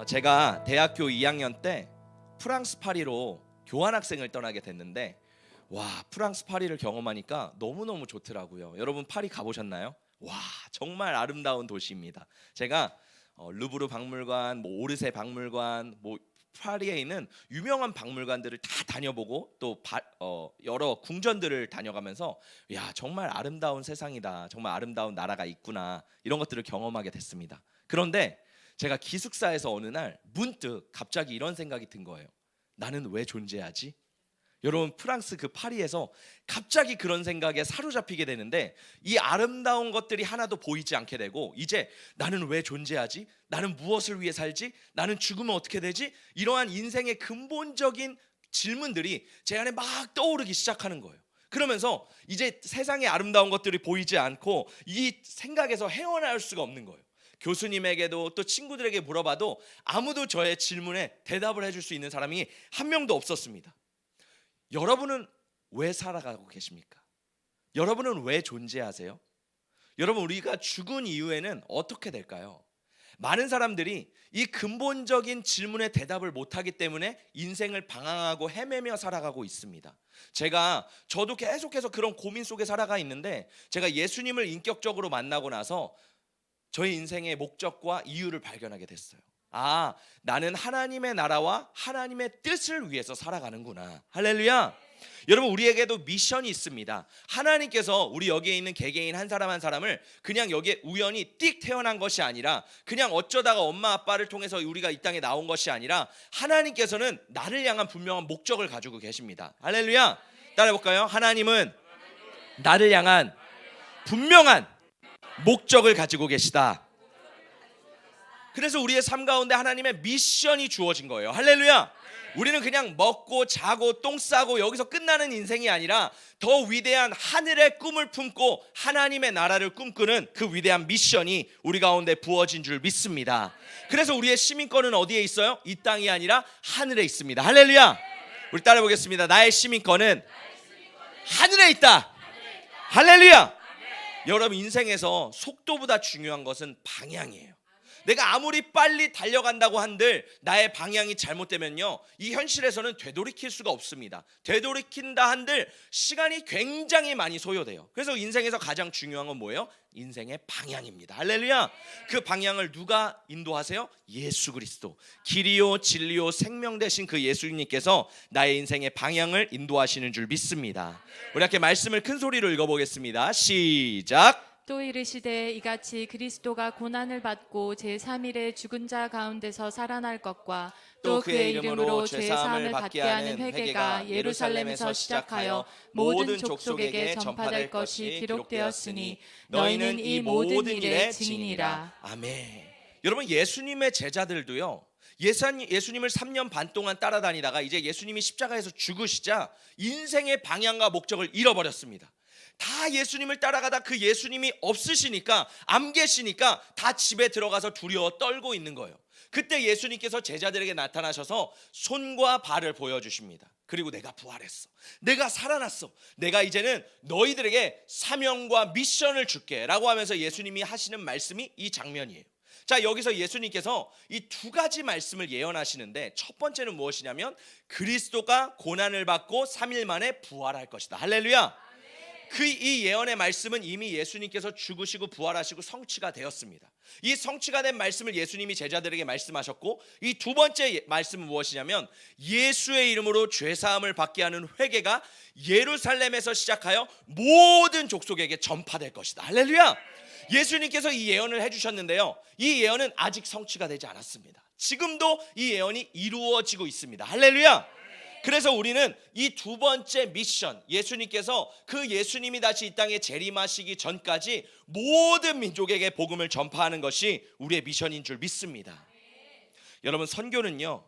제가 대학교 2학년 때 프랑스 파리로 교환학생을 떠나게 됐는데, 와, 프랑스 파리를 경험하니까 너무너무 좋더라고요. 여러분 파리 가보셨나요? 와, 정말 아름다운 도시입니다. 제가 루브르 박물관, 오르세 박물관, 파리에 있는 유명한 박물관들을 다 다녀보고 또 여러 궁전들을 다녀가면서, 야, 정말 아름다운 세상이다, 정말 아름다운 나라가 있구나, 이런 것들을 경험하게 됐습니다. 그런데 제가 기숙사에서 어느 날 문득 갑자기 이런 생각이 든 거예요. 나는 왜 존재하지? 여러분, 프랑스 그 파리에서 갑자기 그런 생각에 사로잡히게 되는데, 이 아름다운 것들이 하나도 보이지 않게 되고, 이제 나는 왜 존재하지? 나는 무엇을 위해 살지? 나는 죽으면 어떻게 되지? 이러한 인생의 근본적인 질문들이 제 안에 막 떠오르기 시작하는 거예요. 그러면서 이제 세상의 아름다운 것들이 보이지 않고 이 생각에서 헤어나올 수가 없는 거예요. 교수님에게도 또 친구들에게 물어봐도 아무도 저의 질문에 대답을 해줄 수 있는 사람이 한 명도 없었습니다. 여러분은 왜 살아가고 계십니까? 여러분은 왜 존재하세요? 여러분, 우리가 죽은 이후에는 어떻게 될까요? 많은 사람들이 이 근본적인 질문에 대답을 못하기 때문에 인생을 방황하고 헤매며 살아가고 있습니다. 저도 계속해서 그런 고민 속에 살아가 있는데, 제가 예수님을 인격적으로 만나고 나서 저의 인생의 목적과 이유를 발견하게 됐어요. 아, 나는 하나님의 나라와 하나님의 뜻을 위해서 살아가는구나. 할렐루야. 여러분, 우리에게도 미션이 있습니다. 하나님께서 우리 여기에 있는 개개인 한 사람 한 사람을 그냥 여기에 우연히 띡 태어난 것이 아니라, 그냥 어쩌다가 엄마 아빠를 통해서 우리가 이 땅에 나온 것이 아니라, 하나님께서는 나를 향한 분명한 목적을 가지고 계십니다. 할렐루야. 따라해볼까요? 하나님은 나를 향한 분명한 목적을 가지고 계시다. 그래서 우리의 삶 가운데 하나님의 미션이 주어진 거예요. 할렐루야. 우리는 그냥 먹고 자고 똥 싸고 여기서 끝나는 인생이 아니라, 더 위대한 하늘의 꿈을 품고 하나님의 나라를 꿈꾸는 그 위대한 미션이 우리 가운데 부어진 줄 믿습니다. 그래서 우리의 시민권은 어디에 있어요? 이 땅이 아니라 하늘에 있습니다. 할렐루야. 우리 따라 보겠습니다. 나의 시민권은 하늘에 있다. 할렐루야. 여러분, 인생에서 속도보다 중요한 것은 방향이에요. 내가 아무리 빨리 달려간다고 한들 나의 방향이 잘못되면요, 이 현실에서는 되돌이킬 수가 없습니다. 되돌이킨다 한들 시간이 굉장히 많이 소요돼요. 그래서 인생에서 가장 중요한 건 뭐예요? 인생의 방향입니다. 할렐루야. 그 방향을 누가 인도하세요? 예수 그리스도. 길이요 진리요 생명 되신 그 예수님께서 나의 인생의 방향을 인도하시는 줄 믿습니다. 우리 함께 말씀을 큰 소리로 읽어보겠습니다. 시작. 또 이르시되 이같이 그리스도가 고난을 받고 제3일에 죽은 자 가운데서 살아날 것과 또 그의 이름으로 죄사함을 받게 하는 회개가 예루살렘에서 시작하여 모든 족속에게 전파될 것이 기록되었으니 너희는 이 모든 일의 증인이라. 아멘. 여러분, 예수님의 제자들도요, 예수님을 3년 반 동안 따라다니다가 이제 예수님이 십자가에서 죽으시자 인생의 방향과 목적을 잃어버렸습니다. 다 예수님을 따라가다 그 예수님이 없으시니까, 안 계시니까 다 집에 들어가서 두려워 떨고 있는 거예요. 그때 예수님께서 제자들에게 나타나셔서 손과 발을 보여주십니다. 그리고 내가 부활했어, 내가 살아났어, 내가 이제는 너희들에게 사명과 미션을 줄게 라고 하면서 예수님이 하시는 말씀이 이 장면이에요. 자, 여기서 예수님께서 이 두 가지 말씀을 예언하시는데, 첫 번째는 무엇이냐면 그리스도가 고난을 받고 3일 만에 부활할 것이다. 할렐루야. 이 예언의 말씀은 이미 예수님께서 죽으시고 부활하시고 성취가 되었습니다. 이 성취가 된 말씀을 예수님이 제자들에게 말씀하셨고, 이 두 번째 말씀은 무엇이냐면 예수의 이름으로 죄사함을 받게 하는 회개가 예루살렘에서 시작하여 모든 족속에게 전파될 것이다. 할렐루야. 예수님께서 이 예언을 해주셨는데요, 이 예언은 아직 성취가 되지 않았습니다. 지금도 이 예언이 이루어지고 있습니다. 할렐루야. 그래서 우리는 이 두 번째 미션, 예수님께서 그 예수님이 다시 이 땅에 재림하시기 전까지 모든 민족에게 복음을 전파하는 것이 우리의 미션인 줄 믿습니다. 여러분, 선교는요,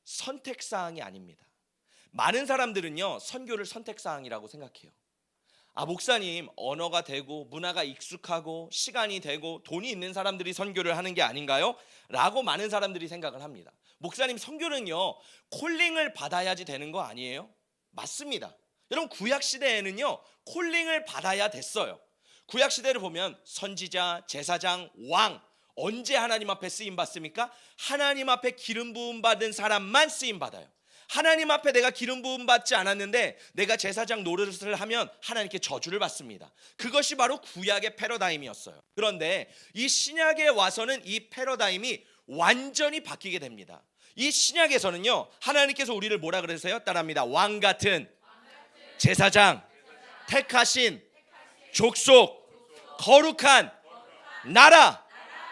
선택사항이 아닙니다. 많은 사람들은요, 선교를 선택사항이라고 생각해요. 아, 목사님, 언어가 되고 문화가 익숙하고 시간이 되고 돈이 있는 사람들이 선교를 하는 게 아닌가요? 라고 많은 사람들이 생각을 합니다. 목사님, 선교는요, 콜링을 받아야지 되는 거 아니에요? 맞습니다. 여러분, 구약시대에는요, 콜링을 받아야 됐어요. 구약시대를 보면 선지자, 제사장, 왕, 언제 하나님 앞에 쓰임 받습니까? 하나님 앞에 기름 부음 받은 사람만 쓰임 받아요. 하나님 앞에 내가 기름 부음 받지 않았는데 내가 제사장 노릇을 하면 하나님께 저주를 받습니다. 그것이 바로 구약의 패러다임이었어요. 그런데 이 신약에 와서는 이 패러다임이 완전히 바뀌게 됩니다. 이 신약에서는요, 하나님께서 우리를 뭐라 그러세요? 따라합니다. 왕 같은 제사장, 택하신 족속, 거룩한 나라.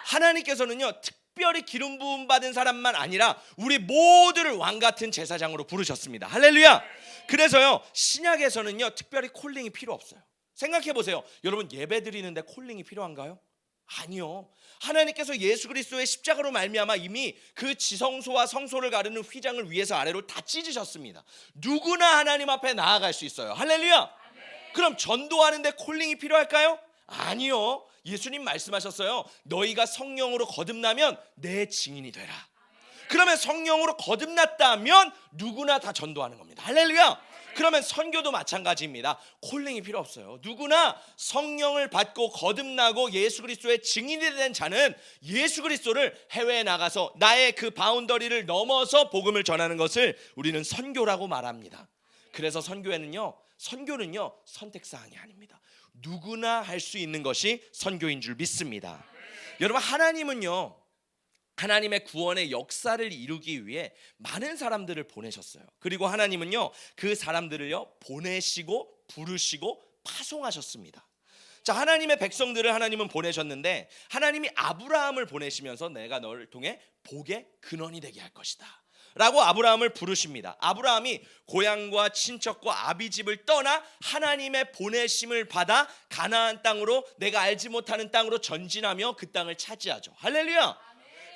하나님께서는요, 특별히 기름 부음 받은 사람만 아니라 우리 모두를 왕 같은 제사장으로 부르셨습니다. 할렐루야. 그래서요, 신약에서는요, 특별히 콜링이 필요 없어요. 생각해 보세요. 여러분, 예배 드리는데 콜링이 필요한가요? 아니요. 하나님께서 예수 그리스도의 십자가로 말미암아 이미 그 지성소와 성소를 가르는 휘장을 위에서 아래로 다 찢으셨습니다. 누구나 하나님 앞에 나아갈 수 있어요. 할렐루야. 그럼 전도하는데 콜링이 필요할까요? 아니요. 예수님 말씀하셨어요. 너희가 성령으로 거듭나면 내 증인이 되라. 그러면 성령으로 거듭났다면 누구나 다 전도하는 겁니다. 할렐루야. 그러면 선교도 마찬가지입니다. 콜링이 필요 없어요. 누구나 성령을 받고 거듭나고 예수 그리스도의 증인이 된 자는 예수 그리스도를 해외에 나가서 나의 그 바운더리를 넘어서 복음을 전하는 것을 우리는 선교라고 말합니다. 그래서 선교는요 선택사항이 아닙니다. 누구나 할 수 있는 것이 선교인 줄 믿습니다. 여러분, 하나님은요, 하나님의 구원의 역사를 이루기 위해 많은 사람들을 보내셨어요. 그리고 하나님은요, 그 사람들을요 보내시고 부르시고 파송하셨습니다. 자, 하나님의 백성들을 하나님은 보내셨는데, 하나님이 아브라함을 보내시면서 내가 너를 통해 복의 근원이 되게 할 것이다 라고 아브라함을 부르십니다. 아브라함이 고향과 친척과 아비집을 떠나 하나님의 보내심을 받아 가나안 땅으로, 내가 알지 못하는 땅으로 전진하며 그 땅을 차지하죠. 할렐루야.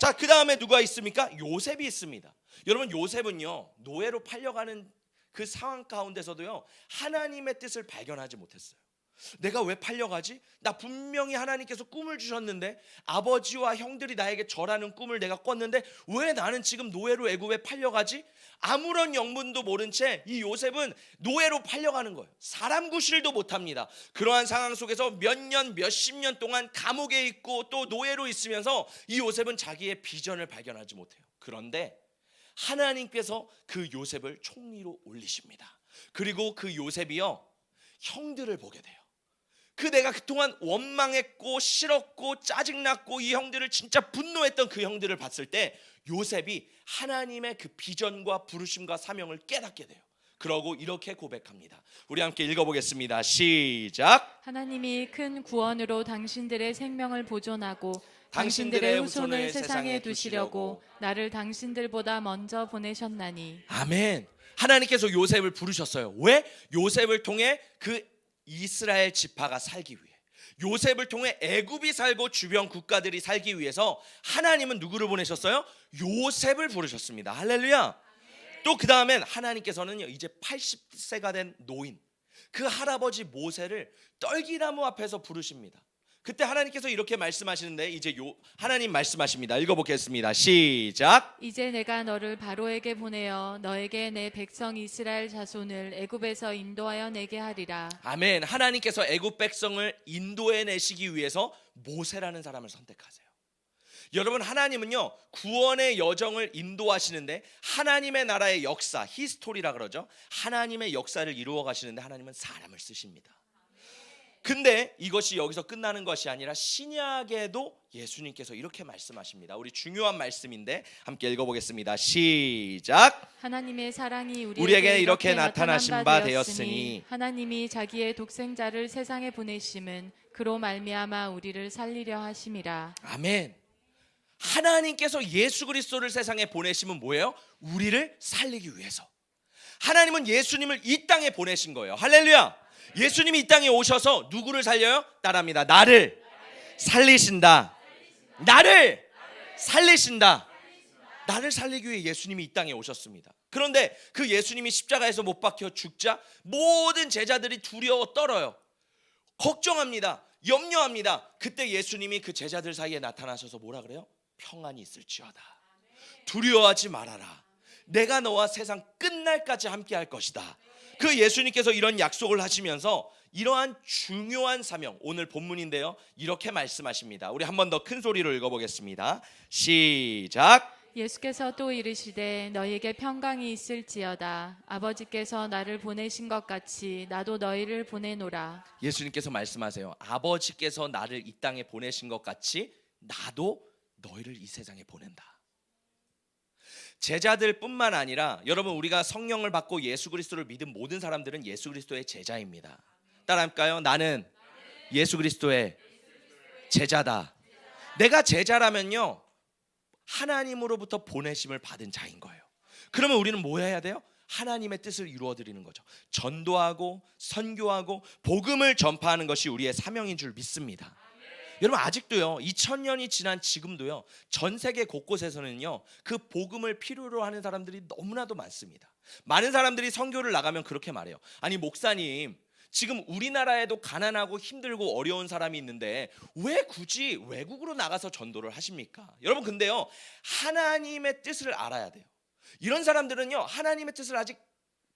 자, 그 다음에 누가 있습니까? 요셉이 있습니다. 여러분, 요셉은요, 노예로 팔려가는 그 상황 가운데서도요, 하나님의 뜻을 발견하지 못했어요. 내가 왜 팔려가지? 나 분명히 하나님께서 꿈을 주셨는데, 아버지와 형들이 나에게 절하는 꿈을 내가 꿨는데 왜 나는 지금 노예로 애굽에 팔려가지? 아무런 영문도 모른 채 이 요셉은 노예로 팔려가는 거예요. 사람 구실도 못합니다. 그러한 상황 속에서 몇 년, 몇십 년 동안 감옥에 있고 또 노예로 있으면서 이 요셉은 자기의 비전을 발견하지 못해요. 그런데 하나님께서 그 요셉을 총리로 올리십니다. 그리고 그 요셉이요, 형들을 보게 돼요. 그 내가 그동안 원망했고 싫었고 짜증났고 이 형들을 진짜 분노했던 그 형들을 봤을 때 요셉이 하나님의 그 비전과 부르심과 사명을 깨닫게 돼요. 그러고 이렇게 고백합니다. 우리 함께 읽어보겠습니다. 시작. 하나님이 큰 구원으로 당신들의 생명을 보존하고 당신들의 후손을 세상에 두시려고 나를 당신들보다 먼저 보내셨나니. 아멘. 하나님께서 요셉을 부르셨어요. 왜? 요셉을 통해 그 이스라엘 지파가 살기 위해, 요셉을 통해 애굽이 살고 주변 국가들이 살기 위해서 하나님은 누구를 보내셨어요? 요셉을 부르셨습니다. 할렐루야. 또 그 다음엔 하나님께서는요, 이제 80세가 된 노인, 그 할아버지 모세를 떨기나무 앞에서 부르십니다. 그때 하나님께서 이렇게 말씀하시는데, 이제 하나님 말씀하십니다. 읽어보겠습니다. 시작. 이제 내가 너를 바로에게 보내어 너에게 내 백성 이스라엘 자손을 애굽에서 인도하여 내게 하리라. 아멘. 하나님께서 애굽 백성을 인도해 내시기 위해서 모세라는 사람을 선택하세요. 여러분, 하나님은요, 구원의 여정을 인도하시는데, 하나님의 나라의 역사, 히스토리라 그러죠. 하나님의 역사를 이루어 가시는데 하나님은 사람을 쓰십니다. 근데 이것이 여기서 끝나는 것이 아니라 신약에도 예수님께서 이렇게 말씀하십니다. 우리 중요한 말씀인데 함께 읽어보겠습니다. 시작. 하나님의 사랑이 우리에게 이렇게 나타나신 바 되었으니 하나님이 자기의 독생자를 세상에 보내심은 그로 말미암아 우리를 살리려 하심이라. 아멘. 하나님께서 예수 그리스도를 세상에 보내심은 뭐예요? 우리를 살리기 위해서. 하나님은 예수님을 이 땅에 보내신 거예요. 할렐루야. 예수님이 이 땅에 오셔서 누구를 살려요? 따라합니다. 나를 살리신다. 나를 살리신다. 나를 살리기 위해 예수님이 이 땅에 오셨습니다. 그런데 그 예수님이 십자가에서 못 박혀 죽자 모든 제자들이 두려워 떨어요. 걱정합니다. 염려합니다. 그때 예수님이 그 제자들 사이에 나타나셔서 뭐라 그래요? 평안이 있을지어다. 두려워하지 말아라. 내가 너와 세상 끝날까지 함께 할 것이다. 그 예수님께서 이런 약속을 하시면서 이러한 중요한 사명, 오늘 본문인데요, 이렇게 말씀하십니다. 우리 한 번 더 큰 소리로 읽어보겠습니다. 시작. 예수께서 또 이르시되 너희에게 평강이 있을지어다. 아버지께서 나를 보내신 것 같이 나도 너희를 보내노라. 예수님께서 말씀하세요. 아버지께서 나를 이 땅에 보내신 것 같이 나도 너희를 이 세상에 보낸다. 제자들뿐만 아니라 여러분, 우리가 성령을 받고 예수 그리스도를 믿은 모든 사람들은 예수 그리스도의 제자입니다. 따라할까요? 나는 예수 그리스도의 제자다. 내가 제자라면요, 하나님으로부터 보내심을 받은 자인 거예요. 그러면 우리는 뭐 해야 돼요? 하나님의 뜻을 이루어 드리는 거죠. 전도하고 선교하고 복음을 전파하는 것이 우리의 사명인 줄 믿습니다. 여러분, 아직도요, 2000년이 지난 지금도요, 전 세계 곳곳에서는요, 그 복음을 필요로 하는 사람들이 너무나도 많습니다. 많은 사람들이 선교를 나가면 그렇게 말해요. 아니, 목사님, 지금 우리나라에도 가난하고 힘들고 어려운 사람이 있는데 왜 굳이 외국으로 나가서 전도를 하십니까? 여러분, 근데요, 하나님의 뜻을 알아야 돼요. 이런 사람들은요, 하나님의 뜻을 아직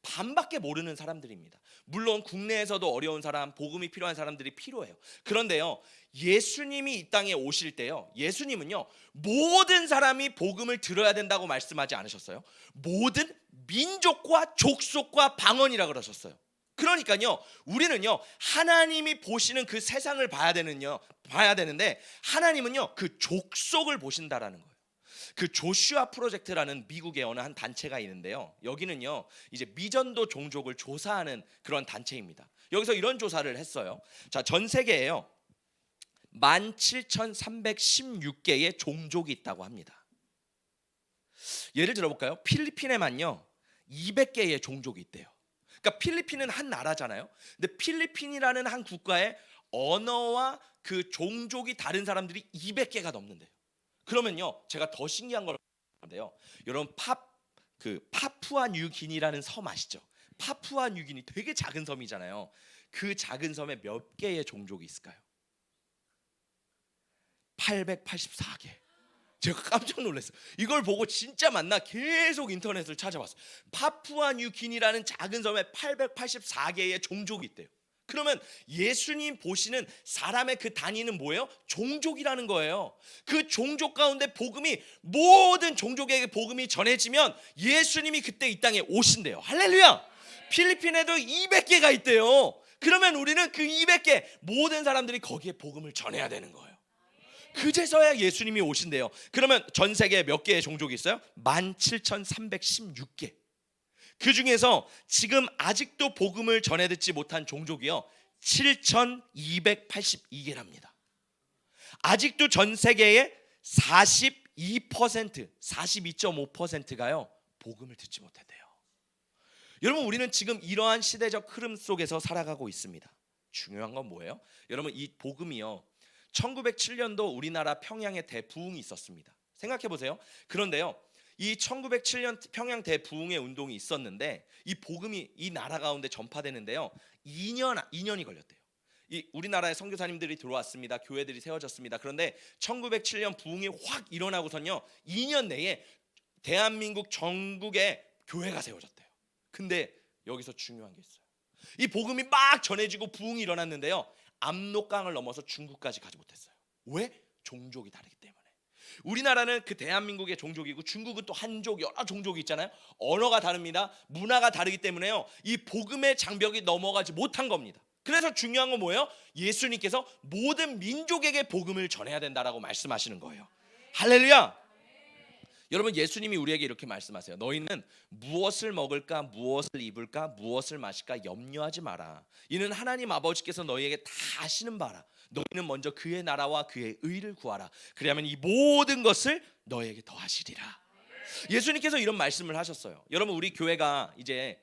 반밖에 모르는 사람들입니다. 물론 국내에서도 어려운 사람, 복음이 필요한 사람들이 필요해요. 그런데요, 예수님이 이 땅에 오실 때요, 예수님은요, 모든 사람이 복음을 들어야 된다고 말씀하지 않으셨어요. 모든 민족과 족속과 방언이라 그러셨어요. 그러니까요, 우리는요, 하나님이 보시는 그 세상을 봐야 되는데 하나님은요, 그 족속을 보신다라는 거예요. 그 조슈아 프로젝트라는 미국의 어느 한 단체가 있는데요, 여기는요, 이제 미전도 종족을 조사하는 그런 단체입니다. 여기서 이런 조사를 했어요. 자, 전 세계에요 17,316개의 종족이 있다고 합니다. 예를 들어볼까요? 필리핀에만요 200개의 종족이 있대요. 그러니까 필리핀은 한 나라잖아요. 근데 필리핀이라는 한 국가의 언어와 그 종족이 다른 사람들이 200개가 넘는데요. 그러면요, 제가 더 신기한 걸 봤는데요, 여러분, 파푸아 뉴기니라는 섬 아시죠? 파푸아 뉴기니 되게 작은 섬이잖아요. 그 작은 섬에 몇 개의 종족이 있을까요? 884개. 제가 깜짝 놀랐어요. 이걸 보고 진짜 맞나 계속 인터넷을 찾아봤어요. 파푸아 뉴기니라는 작은 섬에 884개의 종족이 있대요. 그러면 예수님 보시는 사람의 그 단위는 뭐예요? 종족이라는 거예요. 그 종족 가운데 복음이, 모든 종족에게 복음이 전해지면 예수님이 그때 이 땅에 오신대요. 할렐루야. 필리핀에도 200개가 있대요. 그러면 우리는 그 200개 모든 사람들이 거기에 복음을 전해야 되는 거예요. 그제서야 예수님이 오신대요. 그러면 전 세계에 몇 개의 종족이 있어요? 17,316개. 그 중에서 지금 아직도 복음을 전해 듣지 못한 종족이요 7,282개랍니다. 아직도 전 세계의 42.5%가요 복음을 듣지 못했대요. 여러분, 우리는 지금 이러한 시대적 흐름 속에서 살아가고 있습니다. 중요한 건 뭐예요? 여러분, 이 복음이요 1907년도 우리나라 평양에 대부흥이 있었습니다. 생각해 보세요. 그런데요, 이 1907년 평양 대부흥의 운동이 있었는데 이 복음이 이 나라 가운데 전파되는데요 2년이 걸렸대요. 이 우리나라의 선교사님들이 들어왔습니다. 교회들이 세워졌습니다. 그런데 1907년 부흥이 확 일어나고선요 2년 내에 대한민국 전국에 교회가 세워졌대요. 근데 여기서 중요한 게 있어요. 이 복음이 막 전해지고 부흥이 일어났는데요, 압록강을 넘어서 중국까지 가지 못했어요. 왜? 종족이 다르기 때문에. 우리나라는 그 대한민국의 종족이고 중국은 또 한족, 여러 종족이 있잖아요. 언어가 다릅니다. 문화가 다르기 때문에요, 이 복음의 장벽이 넘어가지 못한 겁니다. 그래서 중요한 건 뭐예요? 예수님께서 모든 민족에게 복음을 전해야 된다라고 말씀하시는 거예요. 할렐루야. 여러분, 예수님이 우리에게 이렇게 말씀하세요. 너희는 무엇을 먹을까, 무엇을 입을까, 무엇을 마실까 염려하지 마라. 이는 하나님 아버지께서 너희에게 다 아시는 바라. 너희는 먼저 그의 나라와 그의 의를 구하라. 그리하면 이 모든 것을 너희에게 더하시리라. 예수님께서 이런 말씀을 하셨어요. 여러분, 우리 교회가 이제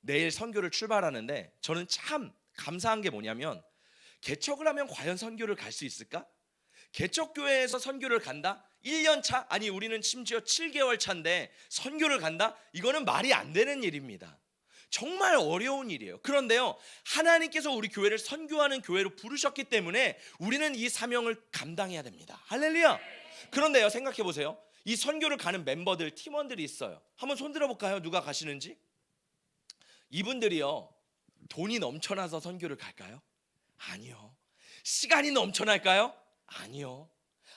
내일 선교를 출발하는데 저는 참 감사한 게 뭐냐면, 개척을 하면 과연 선교를 갈 수 있을까? 개척교회에서 선교를 간다? 1년 차? 아니, 우리는 심지어 7개월 차인데 선교를 간다? 이거는 말이 안 되는 일입니다. 정말 어려운 일이에요. 그런데요, 하나님께서 우리 교회를 선교하는 교회로 부르셨기 때문에 우리는 이 사명을 감당해야 됩니다. 할렐루야. 그런데요, 생각해 보세요. 이 선교를 가는 멤버들, 팀원들이 있어요. 한번 손 들어볼까요? 누가 가시는지? 이분들이요 돈이 넘쳐나서 선교를 갈까요? 아니요. 시간이 넘쳐날까요? 아니요.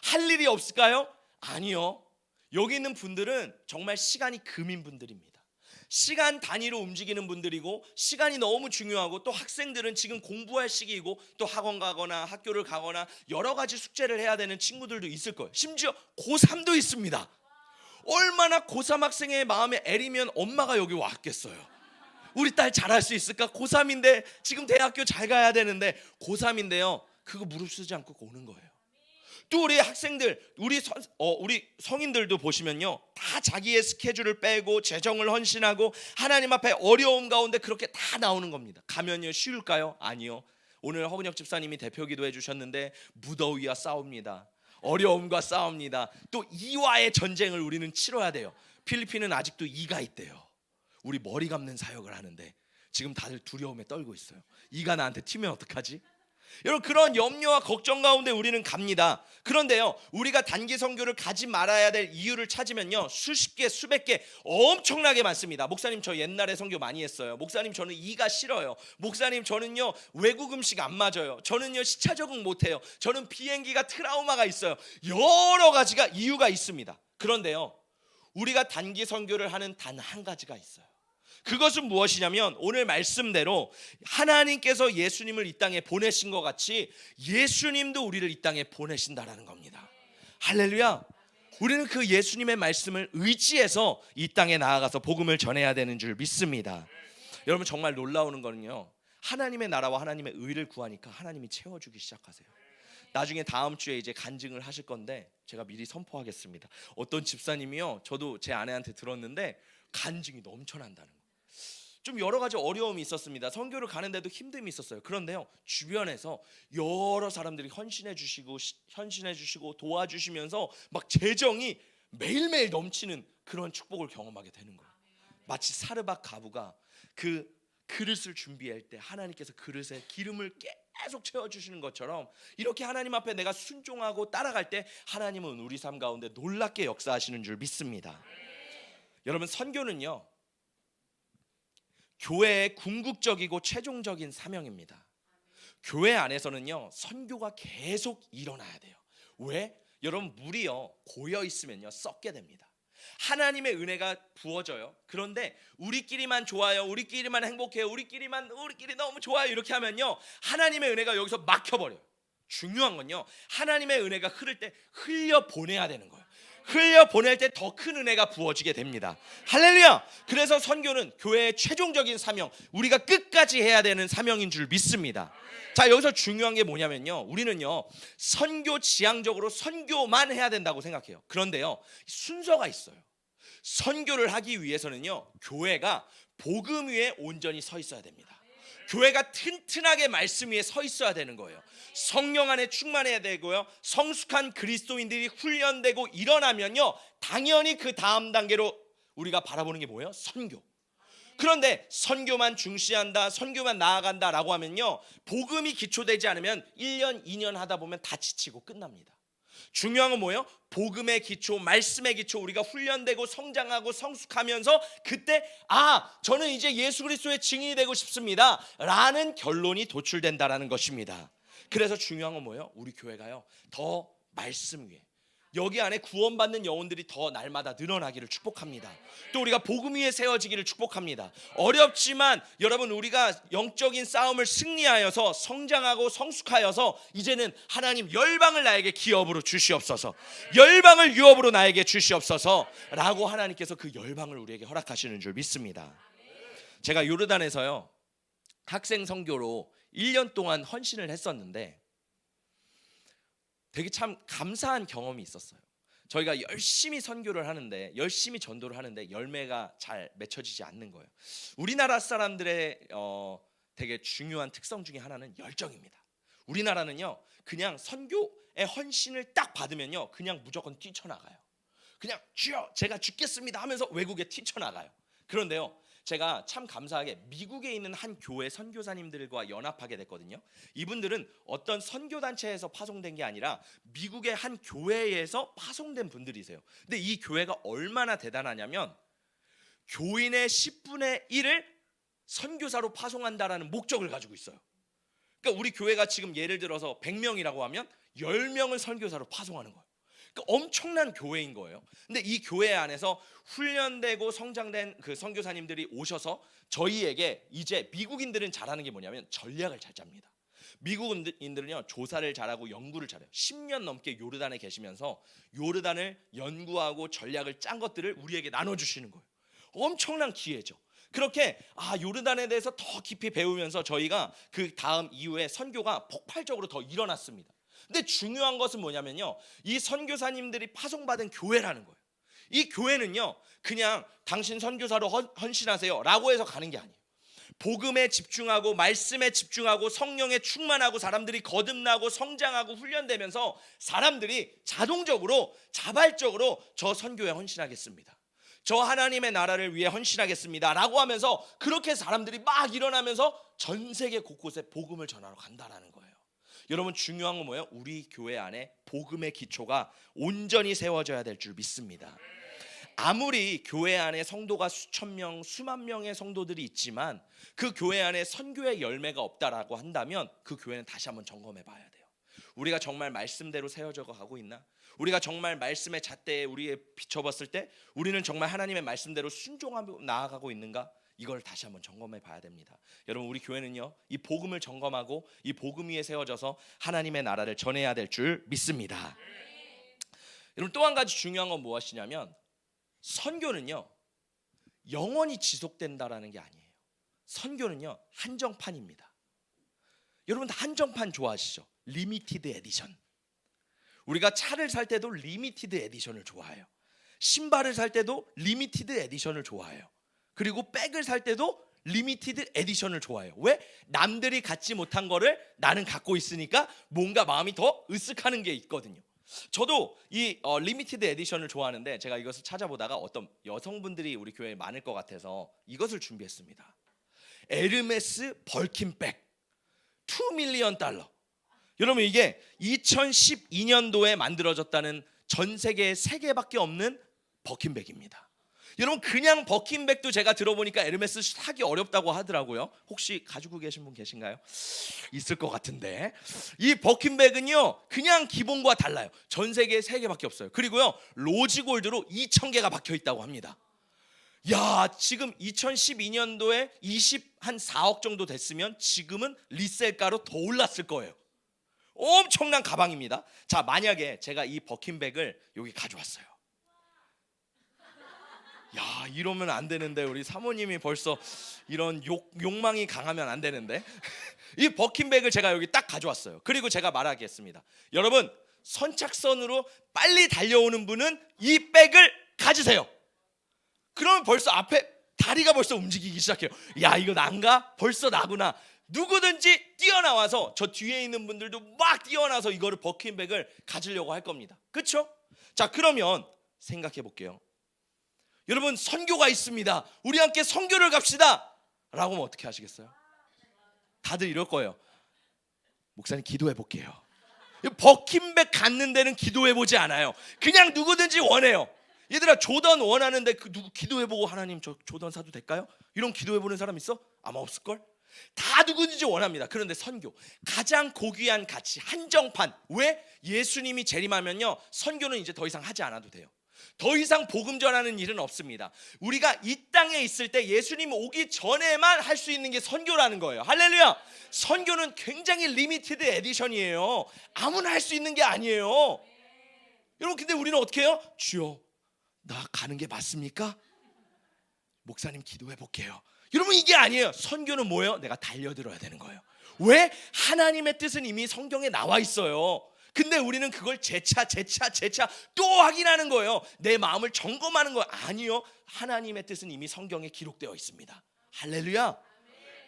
할 일이 없을까요? 아니요. 여기 있는 분들은 정말 시간이 금인 분들입니다. 시간 단위로 움직이는 분들이고, 시간이 너무 중요하고, 또 학생들은 지금 공부할 시기이고, 또 학원 가거나 학교를 가거나 여러 가지 숙제를 해야 되는 친구들도 있을 거예요. 심지어 고3도 있습니다. 얼마나 고3 학생의 마음에 애리면 엄마가 여기 왔겠어요. 우리 딸 잘할 수 있을까? 고3인데 지금 대학교 잘 가야 되는데, 고3인데요 그거 무릅쓰지 않고 오는 거예요. 또 우리 학생들, 우리 성인들도 보시면요, 다 자기의 스케줄을 빼고 재정을 헌신하고 하나님 앞에 어려움 가운데 그렇게 다 나오는 겁니다. 가면요 쉬울까요? 아니요. 오늘 허근혁 집사님이 대표 기도해 주셨는데, 무더위와 싸웁니다. 어려움과 싸웁니다. 또 이와의 전쟁을 우리는 치러야 돼요. 필리핀은 아직도 이가 있대요. 우리 머리 감는 사역을 하는데 지금 다들 두려움에 떨고 있어요. 이가 나한테 튀면 어떡하지? 여러분, 그런 염려와 걱정 가운데 우리는 갑니다. 그런데요, 우리가 단기 선교를 가지 말아야 될 이유를 찾으면요, 수십 개 수백 개 엄청나게 많습니다. 목사님, 저 옛날에 선교 많이 했어요. 목사님, 저는 이가 싫어요. 목사님, 저는요 외국 음식 안 맞아요. 저는요 시차 적응 못해요. 저는 비행기가 트라우마가 있어요. 여러 가지가 이유가 있습니다. 그런데요, 우리가 단기 선교를 하는 단 한 가지가 있어요. 그것은 무엇이냐면, 오늘 말씀대로 하나님께서 예수님을 이 땅에 보내신 것 같이 예수님도 우리를 이 땅에 보내신다라는 겁니다. 할렐루야. 우리는 그 예수님의 말씀을 의지해서 이 땅에 나아가서 복음을 전해야 되는 줄 믿습니다. 여러분, 정말 놀라운 거는요, 하나님의 나라와 하나님의 의를 구하니까 하나님이 채워주기 시작하세요. 나중에 다음 주에 이제 간증을 하실 건데 제가 미리 선포하겠습니다. 어떤 집사님이요, 저도 제 아내한테 들었는데 간증이 넘쳐난다는 거예요. 좀 여러 가지 어려움이 있었습니다. 선교를 가는데도 힘듦이 있었어요. 그런데요, 주변에서 여러 사람들이 헌신해 주시고 도와주시면서 막 재정이 매일매일 넘치는 그런 축복을 경험하게 되는 거예요. 마치 사르밧 가부가 그 그릇을 준비할 때 하나님께서 그릇에 기름을 계속 채워주시는 것처럼, 이렇게 하나님 앞에 내가 순종하고 따라갈 때 하나님은 우리 삶 가운데 놀랍게 역사하시는 줄 믿습니다. 여러분, 선교는요 교회의 궁극적이고 최종적인 사명입니다. 교회 안에서는요 선교가 계속 일어나야 돼요. 왜? 여러분, 물이요 고여 있으면요 썩게 됩니다. 하나님의 은혜가 부어져요. 그런데 우리끼리만 좋아요, 우리끼리만 행복해요, 우리끼리 너무 좋아요, 이렇게 하면요 하나님의 은혜가 여기서 막혀버려요. 중요한 건요, 하나님의 은혜가 흐를 때 흘려 보내야 되는 거예요. 흘려 보낼 때 더 큰 은혜가 부어지게 됩니다. 할렐루야. 그래서 선교는 교회의 최종적인 사명, 우리가 끝까지 해야 되는 사명인 줄 믿습니다. 자, 여기서 중요한 게 뭐냐면요, 우리는요 선교 지향적으로 선교만 해야 된다고 생각해요. 그런데요 순서가 있어요. 선교를 하기 위해서는요 교회가 복음 위에 온전히 서 있어야 됩니다. 교회가 튼튼하게 말씀 위에 서 있어야 되는 거예요. 성령 안에 충만해야 되고요, 성숙한 그리스도인들이 훈련되고 일어나면요 당연히 그 다음 단계로 우리가 바라보는 게 뭐예요? 선교. 그런데 선교만 중시한다, 선교만 나아간다라고 하면요 복음이 기초되지 않으면 1년 2년 하다 보면 다 지치고 끝납니다. 중요한 건 뭐예요? 복음의 기초, 말씀의 기초, 우리가 훈련되고 성장하고 성숙하면서 그때 저는 이제 예수 그리스도의 증인이 되고 싶습니다 라는 결론이 도출된다라는 것입니다. 그래서 중요한 건 뭐예요? 우리 교회가요 더 말씀 위에, 여기 안에 구원받는 영혼들이 더 날마다 늘어나기를 축복합니다. 또 우리가 복음 위에 세워지기를 축복합니다. 어렵지만 여러분, 우리가 영적인 싸움을 승리하여서 성장하고 성숙하여서 이제는 하나님 열방을 나에게 기업으로 주시옵소서, 열방을 유업으로 나에게 주시옵소서 라고 하나님께서 그 열방을 우리에게 허락하시는 줄 믿습니다. 제가 요르단에서요 학생 선교로 1년 동안 헌신을 했었는데 되게 참 감사한 경험이 있었어요. 저희가 열심히 선교를 하는데, 열심히 전도를 하는데 열매가 잘 맺혀지지 않는 거예요. 우리나라 사람들의 되게 중요한 특성 중에 하나는 열정입니다. 우리나라는요 그냥 선교의 헌신을 딱 받으면요 그냥 무조건 뛰쳐나가요. 그냥 주여 제가 죽겠습니다 하면서 외국에 뛰쳐나가요. 그런데요, 제가 참 감사하게 미국에 있는 한 교회 선교사님들과 연합하게 됐거든요. 이분들은 어떤 선교단체에서 파송된 게 아니라 미국의 한 교회에서 파송된 분들이세요. 근데 이 교회가 얼마나 대단하냐면 교인의 10분의 1을 선교사로 파송한다라는 목적을 가지고 있어요. 그러니까 우리 교회가 지금 예를 들어서 100명이라고 하면 10명을 선교사로 파송하는 거예요. 그러니까 엄청난 교회인 거예요. 근데 이 교회 안에서 훈련되고 성장된 그 선교사님들이 오셔서 저희에게 이제 미국인들은 잘하는 게 뭐냐면 전략을 잘 짭니다. 미국인들은요 조사를 잘하고 연구를 잘해요. 10년 넘게 요르단에 계시면서 요르단을 연구하고 전략을 짠 것들을 우리에게 나눠주시는 거예요. 엄청난 기회죠. 그렇게 요르단에 대해서 더 깊이 배우면서 저희가 그 다음 이후에 선교가 폭발적으로 더 일어났습니다. 근데 중요한 것은 뭐냐면요, 이 선교사님들이 파송받은 교회라는 거예요. 이 교회는요 그냥 당신 선교사로 헌신하세요 라고 해서 가는 게 아니에요. 복음에 집중하고 말씀에 집중하고 성령에 충만하고 사람들이 거듭나고 성장하고 훈련되면서 사람들이 자동적으로 자발적으로 저 선교에 헌신하겠습니다, 저 하나님의 나라를 위해 헌신하겠습니다 라고 하면서 그렇게 사람들이 막 일어나면서 전 세계 곳곳에 복음을 전하러 간다라는 거예요. 여러분 중요한 건 뭐예요? 우리 교회 안에 복음의 기초가 온전히 세워져야 될 줄 믿습니다. 아무리 교회 안에 성도가 수천 명, 수만 명의 성도들이 있지만 그 교회 안에 선교의 열매가 없다라고 한다면 그 교회는 다시 한번 점검해 봐야 돼요. 우리가 정말 말씀대로 세워져 가고 있나? 우리가 정말 말씀의 잣대에 우리에 비춰봤을 때 우리는 정말 하나님의 말씀대로 순종하며 나아가고 있는가? 이걸 다시 한번 점검해 봐야 됩니다. 여러분 우리 교회는요 이 복음을 점검하고 이 복음 위에 세워져서 하나님의 나라를 전해야 될 줄 믿습니다. 여러분 또 한 가지 중요한 건 무엇이냐면 선교는요 영원히 지속된다라는 게 아니에요. 선교는요 한정판입니다. 여러분 한정판 좋아하시죠? 리미티드 에디션. 우리가 차를 살 때도 리미티드 에디션을 좋아해요. 신발을 살 때도 리미티드 에디션을 좋아해요. 그리고 백을 살 때도 리미티드 에디션을 좋아해요. 왜? 남들이 갖지 못한 거를 나는 갖고 있으니까 뭔가 마음이 더 으쓱하는 게 있거든요. 저도 이 리미티드 에디션을 좋아하는데 제가 이것을 찾아보다가 어떤 여성분들이 우리 교회에 많을 것 같아서 이것을 준비했습니다. 에르메스 벌킨백 2 밀리언 달러. 여러분 이게 2012년도에 만들어졌다는 전 세계에 3개밖에 없는 버킨백입니다. 여러분 그냥 버킨백도 제가 들어보니까 에르메스 사기 어렵다고 하더라고요. 혹시 가지고 계신 분 계신가요? 있을 것 같은데 이 버킨백은요 그냥 기본과 달라요. 전 세계에 3개밖에 없어요. 그리고요 로지골드로 2,000개가 박혀 있다고 합니다. 야 지금 2012년도에 4억 정도 됐으면 지금은 리셀가로 더 올랐을 거예요. 엄청난 가방입니다. 자 만약에 제가 이 버킨백을 여기 가져왔어요. 야 이러면 안 되는데 우리 사모님이 벌써 이런 욕망이 강하면 안 되는데 이 버킨백을 제가 여기 딱 가져왔어요. 그리고 제가 말하겠습니다. 여러분 선착선으로 빨리 달려오는 분은 이 백을 가지세요. 그러면 벌써 앞에 다리가 벌써 움직이기 시작해요. 야 이거 난가? 벌써 나구나. 누구든지 뛰어나와서 저 뒤에 있는 분들도 막 뛰어나서 이거를 버킨백을 가지려고 할 겁니다. 그렇죠? 자 그러면 생각해 볼게요. 여러분 선교가 있습니다. 우리 함께 선교를 갑시다 라고 하면 어떻게 하시겠어요? 다들 이럴 거예요. 목사님 기도해 볼게요. 버킨백 갖는 데는 기도해 보지 않아요. 그냥 누구든지 원해요. 얘들아 조던 원하는데 누구 기도해 보고 하나님 저 조던 사도 될까요? 이런 기도해 보는 사람 있어? 아마 없을걸? 다 누구든지 원합니다. 그런데 선교 가장 고귀한 가치 한정판. 왜? 예수님이 재림하면요 선교는 이제 더 이상 하지 않아도 돼요. 더 이상 복음 전하는 일은 없습니다. 우리가 이 땅에 있을 때 예수님 오기 전에만 할 수 있는 게 선교라는 거예요. 할렐루야. 선교는 굉장히 리미티드 에디션이에요. 아무나 할 수 있는 게 아니에요. 여러분 근데 우리는 어떻게 해요? 주여 나 가는 게 맞습니까? 목사님 기도해 볼게요. 여러분 이게 아니에요. 선교는 뭐예요? 내가 달려들어야 되는 거예요. 왜? 하나님의 뜻은 이미 성경에 나와 있어요. 근데 우리는 그걸 재차 또 확인하는 거예요. 내 마음을 점검하는 거예요. 아니요. 하나님의 뜻은 이미 성경에 기록되어 있습니다. 할렐루야.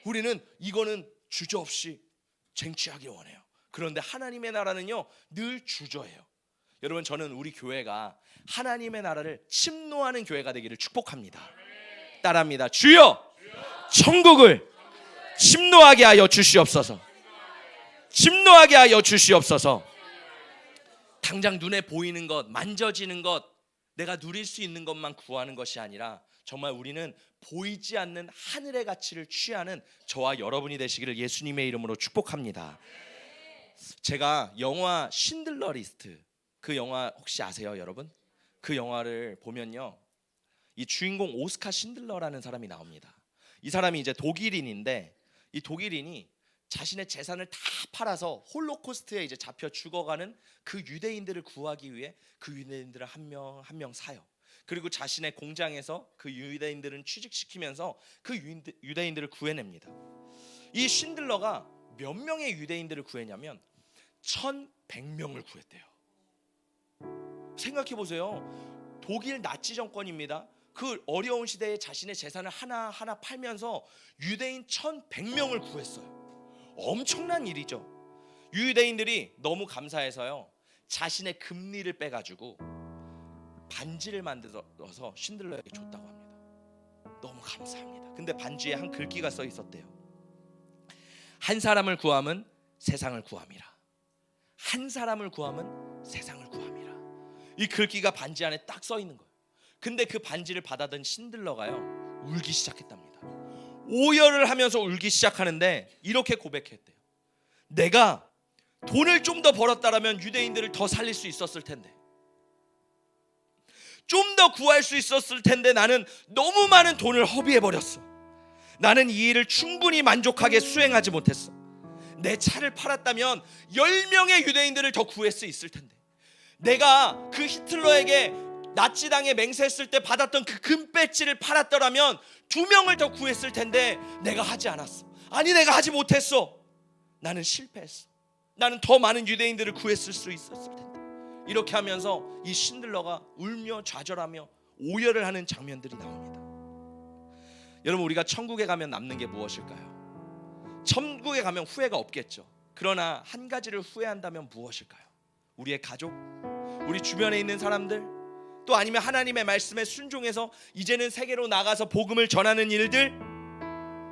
우리는 이거는 주저없이 쟁취하기 원해요. 그런데 하나님의 나라는요 늘 주저해요. 여러분 저는 우리 교회가 하나님의 나라를 침노하는 교회가 되기를 축복합니다. 따라합니다. 주여 천국을 침노하게 하여 주시옵소서. 침노하게 하여 주시옵소서. 당장 눈에 보이는 것, 만져지는 것, 내가 누릴 수 있는 것만 구하는 것이 아니라 정말 우리는 보이지 않는 하늘의 가치를 취하는 저와 여러분이 되시기를 예수님의 이름으로 축복합니다. 제가 영화 신들러 리스트, 그 영화 혹시 아세요, 여러분? 그 영화를 보면요, 이 주인공 오스카 신들러라는 사람이 나옵니다. 이 사람이 이제 독일인인데, 이 독일인이 자신의 재산을 다 팔아서 홀로코스트에 이제 잡혀 죽어가는 그 유대인들을 구하기 위해 그 유대인들을 한 명 한 명 사요. 그리고 자신의 공장에서 그 유대인들은 취직시키면서 그 유대인들을 구해냅니다. 이 신들러가 몇 명의 유대인들을 구했냐면 1100명을 구했대요. 생각해 보세요. 독일 나치 정권입니다. 그 어려운 시대에 자신의 재산을 하나하나 팔면서 유대인 1100명을 구했어요. 엄청난 일이죠. 유대인들이 너무 감사해서요, 자신의 금리를 빼가지고 반지를 만들어서 신들러에게 줬다고 합니다. 너무 감사합니다. 근데 반지에 한 글귀가 써 있었대요. 한 사람을 구함은 세상을 구함이라. 한 사람을 구함은 세상을 구함이라. 이 글귀가 반지 안에 딱 써 있는 거예요. 근데 그 반지를 받아든 신들러가요, 울기 시작했답니다. 오열을 하면서 울기 시작하는데 이렇게 고백했대요. 내가 돈을 좀 더 벌었다라면 유대인들을 더 살릴 수 있었을 텐데, 좀 더 구할 수 있었을 텐데 나는 너무 많은 돈을 허비해버렸어. 나는 이 일을 충분히 만족하게 수행하지 못했어. 내 차를 팔았다면 10명의 유대인들을 더 구할 수 있을 텐데, 내가 그 히틀러에게 나치당에 맹세했을 때 받았던 그 금배지를 팔았더라면 2명을 더 구했을 텐데 내가 하지 않았어. 아니, 내가 하지 못했어. 나는 실패했어. 나는 더 많은 유대인들을 구했을 수 있었을 텐데. 이렇게 하면서 이 신들러가 울며 좌절하며 오열을 하는 장면들이 나옵니다. 여러분, 우리가 천국에 가면 남는 게 무엇일까요? 천국에 가면 후회가 없겠죠. 그러나 한 가지를 후회한다면 무엇일까요? 우리의 가족, 우리 주변에 있는 사람들, 또 아니면 하나님의 말씀에 순종해서 이제는 세계로 나가서 복음을 전하는 일들,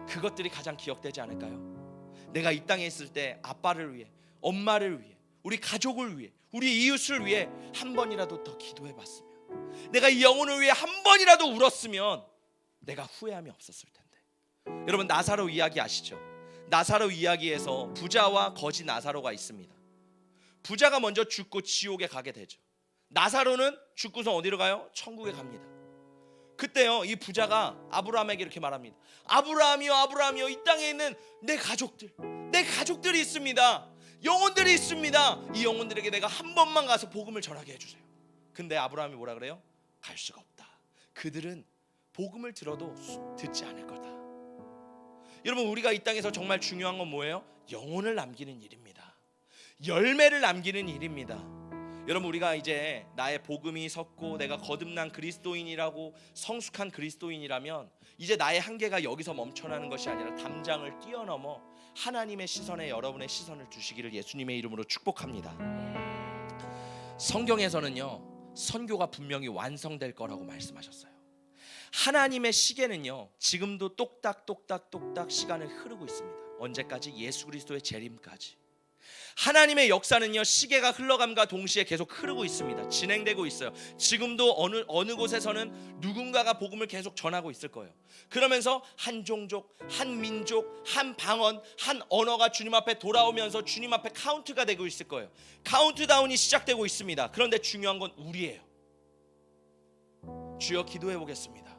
그것들이 가장 기억되지 않을까요? 내가 이 땅에 있을 때 아빠를 위해, 엄마를 위해, 우리 가족을 위해, 우리 이웃을 위해 한 번이라도 더 기도해봤으면, 내가 이 영혼을 위해 한 번이라도 울었으면 내가 후회함이 없었을 텐데. 여러분, 나사로 이야기 아시죠? 나사로 이야기에서 부자와 거지 나사로가 있습니다. 부자가 먼저 죽고 지옥에 가게 되죠. 나사로는 죽고서 어디로 가요? 천국에 갑니다. 그때요, 이 부자가 아브라함에게 이렇게 말합니다. 아브라함이요, 아브라함이요, 이 땅에 있는 내 가족들이 있습니다. 영혼들이 있습니다. 이 영혼들에게 내가 한 번만 가서 복음을 전하게 해주세요. 근데 아브라함이 뭐라 그래요? 갈 수가 없다. 그들은 복음을 들어도 듣지 않을 거다. 여러분, 우리가 이 땅에서 정말 중요한 건 뭐예요? 영혼을 남기는 일입니다. 열매를 남기는 일입니다. 여러분, 우리가 이제 나의 복음이 섰고 내가 거듭난 그리스도인이라고 성숙한 그리스도인이라면 이제 나의 한계가 여기서 멈춰나는 것이 아니라 담장을 뛰어넘어 하나님의 시선에 여러분의 시선을 두시기를 예수님의 이름으로 축복합니다. 성경에서는요, 선교가 분명히 완성될 거라고 말씀하셨어요. 하나님의 시계는요, 지금도 똑딱똑딱똑딱 시간을 흐르고 있습니다. 언제까지? 예수 그리스도의 재림까지. 하나님의 역사는요, 시계가 흘러감과 동시에 계속 흐르고 있습니다. 진행되고 있어요. 지금도 어느 곳에서는 누군가가 복음을 계속 전하고 있을 거예요. 그러면서 한 종족, 한 민족, 한 방언, 한 언어가 주님 앞에 돌아오면서 주님 앞에 카운트가 되고 있을 거예요. 카운트다운이 시작되고 있습니다. 그런데 중요한 건 우리예요. 주여, 기도해 보겠습니다.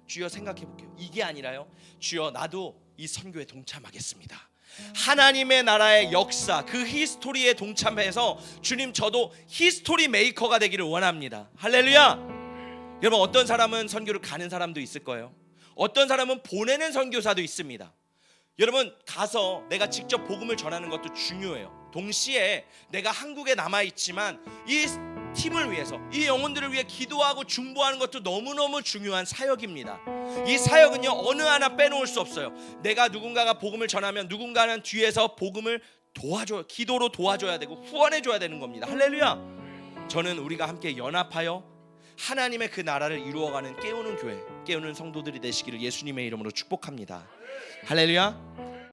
주여, 생각해 볼게요. 이게 아니라요, 주여, 나도 이 선교에 동참하겠습니다. 하나님의 나라의 역사, 그 히스토리에 동참해서 주님, 저도 히스토리 메이커가 되기를 원합니다. 할렐루야. 여러분, 어떤 사람은 선교를 가는 사람도 있을 거예요. 어떤 사람은 보내는 선교사도 있습니다. 여러분, 가서 내가 직접 복음을 전하는 것도 중요해요. 동시에 내가 한국에 남아있지만 이 팀을 위해서, 이 영혼들을 위해 기도하고 중보하는 것도 너무너무 중요한 사역입니다. 이 사역은요, 어느 하나 빼놓을 수 없어요. 내가 누군가가 복음을 전하면 누군가는 뒤에서 복음을 도와줘요. 기도로 도와줘야 되고 후원해줘야 되는 겁니다. 할렐루야. 저는 우리가 함께 연합하여 하나님의 그 나라를 이루어가는 깨우는 교회, 깨우는 성도들이 되시기를 예수님의 이름으로 축복합니다. 할렐루야.